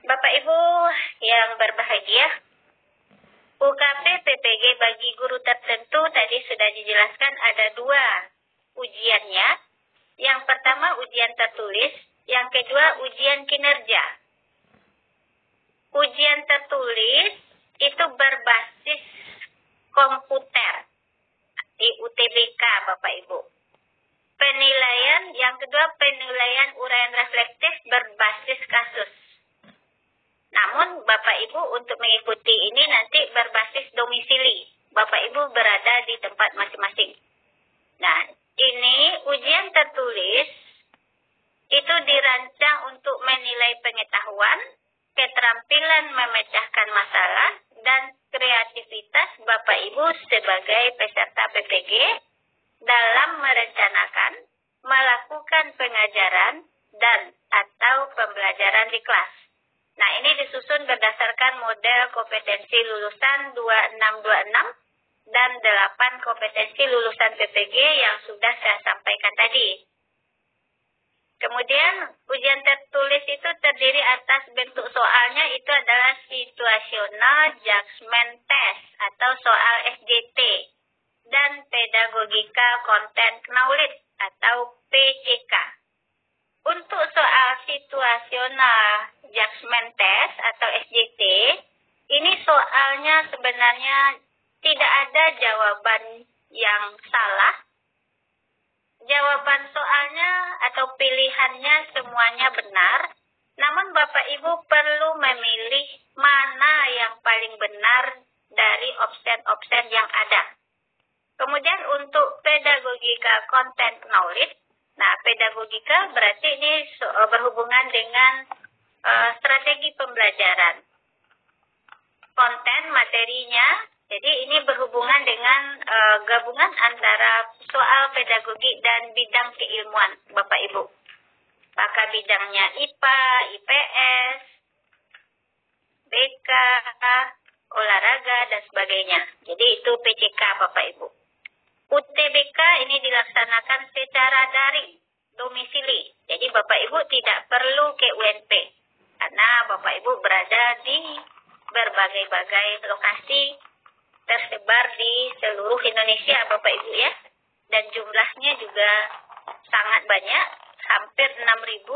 Bapak Ibu yang berbahagia, UKP PPG bagi guru tertentu tadi sudah dijelaskan ada dua ujiannya. Yang pertama ujian tertulis, yang kedua ujian kinerja. Ujian tertulis itu berbasis komputer di UTBK Bapak Ibu. Penilaian yang kedua penilaian uraian reflektif berbasis kasus. Namun Bapak Ibu untuk mengikuti ini nanti berbasis domisili. Bapak Ibu berada di tempat masing-masing. Nah, ini ujian tertulis itu dirancang untuk menilai pengetahuan, keterampilan memecahkan masalah, dan kreativitas Bapak Ibu sebagai peserta PPG dalam merencanakan, melakukan pengajaran, dan atau pembelajaran di kelas. Nah, ini disusun berdasarkan model kompetensi lulusan 2626 dan 8 kompetensi lulusan PPG yang sudah saya sampaikan tadi. Kemudian, ujian tertulis itu terdiri atas bentuk soalnya itu adalah situational judgment test atau soal SJT dan pedagogika content knowledge atau PCK. Untuk soal situational judgment test atau SJT, ini soalnya sebenarnya tidak ada jawaban yang salah. Jawaban soalnya atau pilihannya semuanya benar, namun Bapak Ibu perlu memilih mana yang paling benar dari opsi-opsi yang ada. Kemudian untuk pedagogika content knowledge, nah pedagogika berarti ini berhubungan dengan strategi pembelajaran. Konten materinya, jadi ini berhubungan dengan gabungan antara soal pedagogi dan bidang keilmuan Bapak Ibu. Apakah bidangnya IPA, IPS, BK, olahraga, dan sebagainya. Jadi itu PCK Bapak Ibu. UTBK ini dilaksanakan secara daring, domisili. Jadi Bapak Ibu tidak perlu ke UNP. Karena Bapak Ibu berada di berbagai-bagai lokasi tersebar di seluruh Indonesia Bapak Ibu ya. Dan jumlahnya juga sangat banyak, hampir 6.000.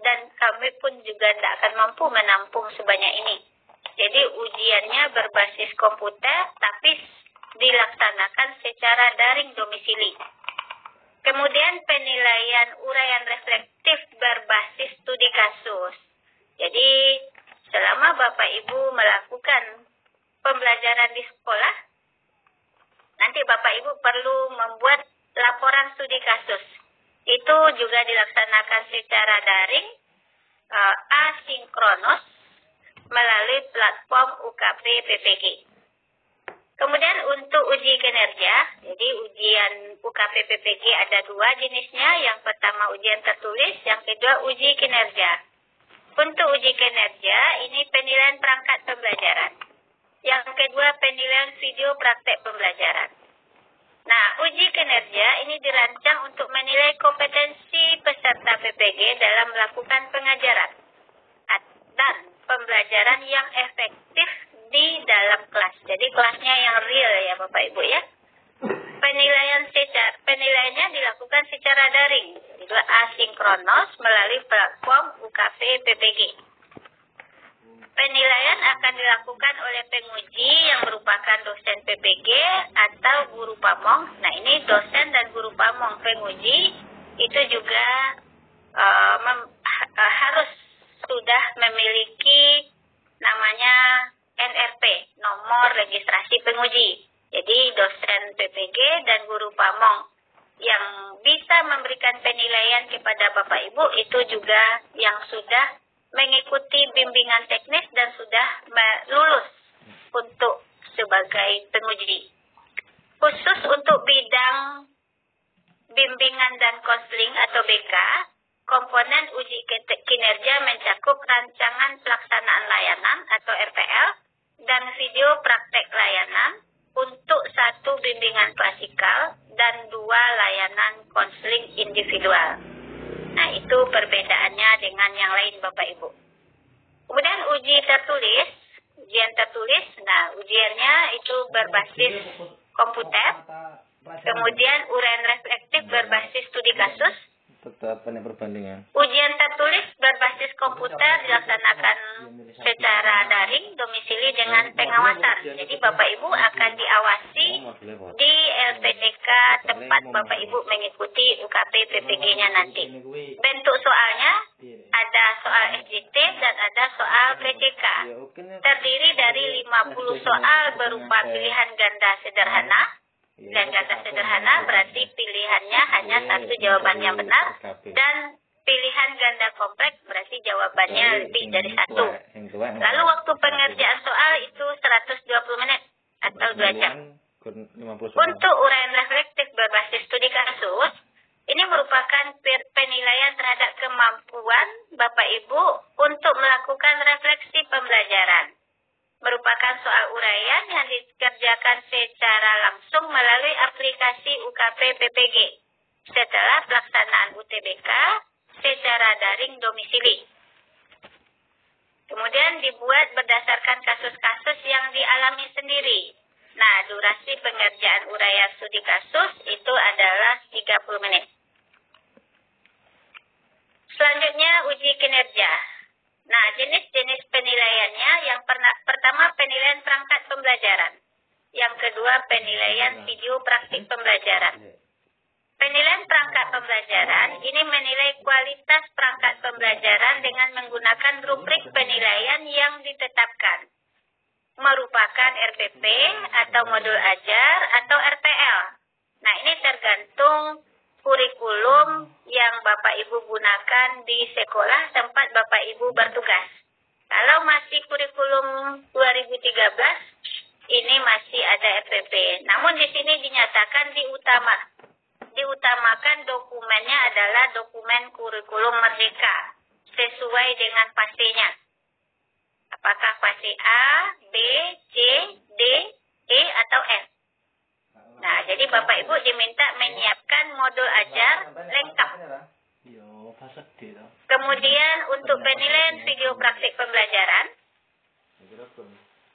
Dan kami pun juga tidak akan mampu menampung sebanyak ini. Jadi ujiannya berbasis komputer tapi dilaksanakan secara daring domisili. Kemudian penilaian uraian reflektif berbasis studi kasus. Jadi selama Bapak Ibu melakukan pembelajaran di sekolah, nanti Bapak Ibu perlu membuat laporan studi kasus. Itu juga dilaksanakan secara daring, asinkronus, melalui platform UKP PPG. Kemudian untuk uji kinerja, jadi ujian UKP PPG ada dua jenisnya. Yang pertama ujian tertulis, yang kedua uji kinerja. Untuk uji kinerja, ini penilaian perangkat pembelajaran. Yang kedua penilaian video praktek pembelajaran. Nah, uji kinerja ini dirancang untuk menilai kompetensi peserta PPG dalam melakukan pengajaran dan pembelajaran yang efektif di dalam kelas. Jadi kelasnya yang real ya Bapak Ibu ya. Penilaiannya dilakukan secara daring, juga asinkronus melalui platform UKP PPG. Penilaian akan dilakukan oleh penguji yang merupakan dosen PPG atau guru pamong. Nah ini dosen dan guru pamong penguji itu juga harus sudah memiliki namanya NRP, nomor registrasi penguji. Jadi dosen PPG dan guru pamong yang bisa memberikan penilaian kepada Bapak Ibu itu juga yang sudah mengikuti bimbingan teknis dan sudah lulus untuk sebagai penguji. Khusus untuk bidang bimbingan dan konseling atau BK, komponen uji kinerja mencakup rancangan pelaksanaan layanan atau RPL dan video praktek layanan untuk satu bimbingan klasikal dan dua layanan konseling individual. Nah, itu perbedaannya dengan yang lain Bapak Ibu. Kemudian tertulis. Ujian tertulis, nah ujiannya itu berbasis komputer. Kemudian uraian reflektif berbasis studi kasus. Tetap perbandingan. Ujian tertulis berbasis komputer dilaksanakan secara daring, domisili dengan pengawasan. Jadi Bapak Ibu akan diawasi di LPTK tempat Bapak Ibu mengikuti UKP PPG-nya nanti. Bentuk soalnya ada soal SJT dan ada soal PCK. Terdiri dari 50 soal berupa pilihan ganda sederhana. Dan ganda sederhana berarti pilihannya hanya satu jawaban yang benar, dan pilihan ganda kompleks berarti jawabannya lebih dari satu. Lalu waktu pengerjaan soal itu 120 menit atau 2 jam. Untuk uraian reflektif berbasis studi kasus, ini merupakan penilaian terhadap kemampuan Bapak Ibu untuk melakukan refleksi pembelajaran. Merupakan soal uraian yang dikerjakan secara langsung melalui aplikasi UKP PPG setelah pelaksanaan UTBK secara daring domisili. Kemudian dibuat berdasarkan kasus-kasus yang dialami sendiri. Nah, durasi pengerjaan uraian studi kasus itu adalah 30 menit. Selanjutnya uji kinerja. Nah, jenis-jenis penilaiannya, yang pertama penilaian perangkat pembelajaran. Yang kedua penilaian video praktik pembelajaran. Penilaian perangkat pembelajaran ini menilai kualitas perangkat pembelajaran dengan menggunakan rubrik penilaian yang ditetapkan. Merupakan RPP atau modul ajar atau RPL. Nah, ini tergantung kurikulum yang Bapak Ibu gunakan di sekolah tempat Bapak Ibu bertugas. Kalau masih kurikulum 2013, ini masih ada RPP. Namun di sini dinyatakan diutamakan dokumennya adalah dokumen kurikulum merdeka sesuai dengan fasenya. Apakah fase A, B, C, D, E atau F? Nah, jadi Bapak Ibu diminta menyiapkan modul ajar lengkap. Kemudian untuk penilaian video praktik pembelajaran,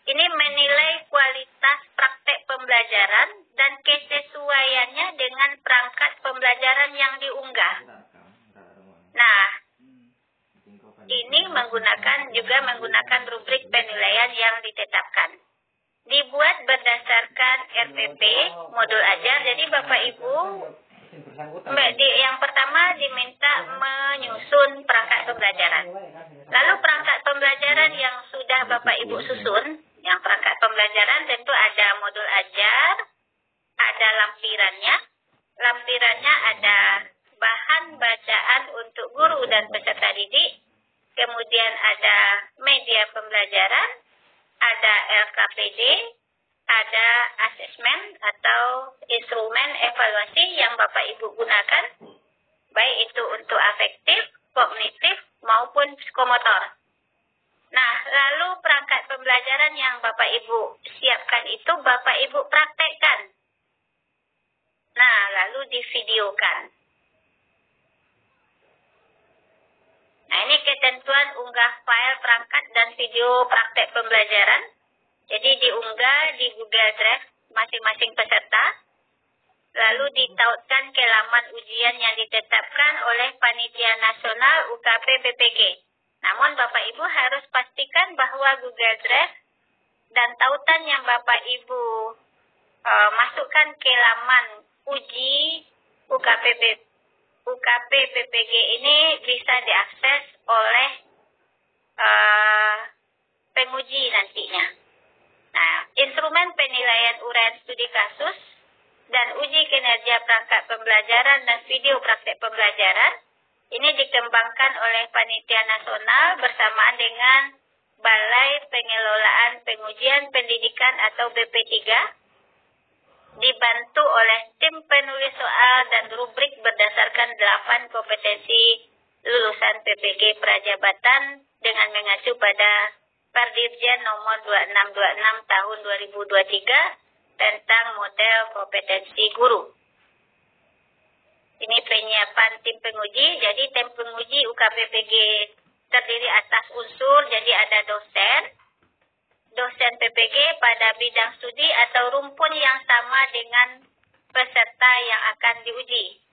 ini menilai kualitas praktek pembelajaran dan kesesuaiannya dengan perangkat pembelajaran yang diunggah. Nah, ini menggunakan rubrik penilaian yang ditetapkan. Dibuat berdasarkan RPP modul ajar. Jadi Bapak Ibu yang pertama diminta menyusun perangkat pembelajaran. Lalu perangkat pembelajaran yang sudah Bapak Ibu susun, yang perangkat pembelajaran tentu ada modul ajar, ada lampirannya. Lampirannya ada bahan bacaan untuk guru dan peserta didik. Kemudian ada media pembelajaran, ada LKPD, ada asesmen atau instrumen evaluasi yang Bapak Ibu gunakan, baik itu untuk afektif, kognitif, maupun psikomotor. Nah, lalu perangkat pembelajaran yang Bapak Ibu siapkan itu Bapak Ibu praktekkan. Nah, lalu divideokan. Nah, ini ketentuan unggah file perangkat dan video praktek pembelajaran. Jadi diunggah di Google Drive masing-masing peserta. Lalu ditautkan ke laman ujian yang ditetapkan oleh Panitia Nasional UKP PPG. Namun Bapak Ibu harus pastikan bahwa Google Drive dan tautan yang Bapak Ibu masukkan ke laman uji UKP PPG ini bisa diakses oleh penguji nantinya. Nah, instrumen penilaian uraian studi kasus dan uji kinerja perangkat pembelajaran dan video praktek pembelajaran ini dikembangkan oleh Panitia Nasional bersamaan dengan Balai Pengelolaan Pengujian Pendidikan atau BP3, dibantu oleh tim penulis soal dan rubrik berdasarkan 8 kompetensi lulusan PPG Prajabatan dengan mengacu pada Perdirjen nomor 2626 tahun 2023 tentang model kompetensi guru. Ini penyiapan tim penguji. Jadi tim penguji UKPPG terdiri atas unsur, jadi ada dosen, dan PPG pada bidang studi atau rumpun yang sama dengan peserta yang akan diuji.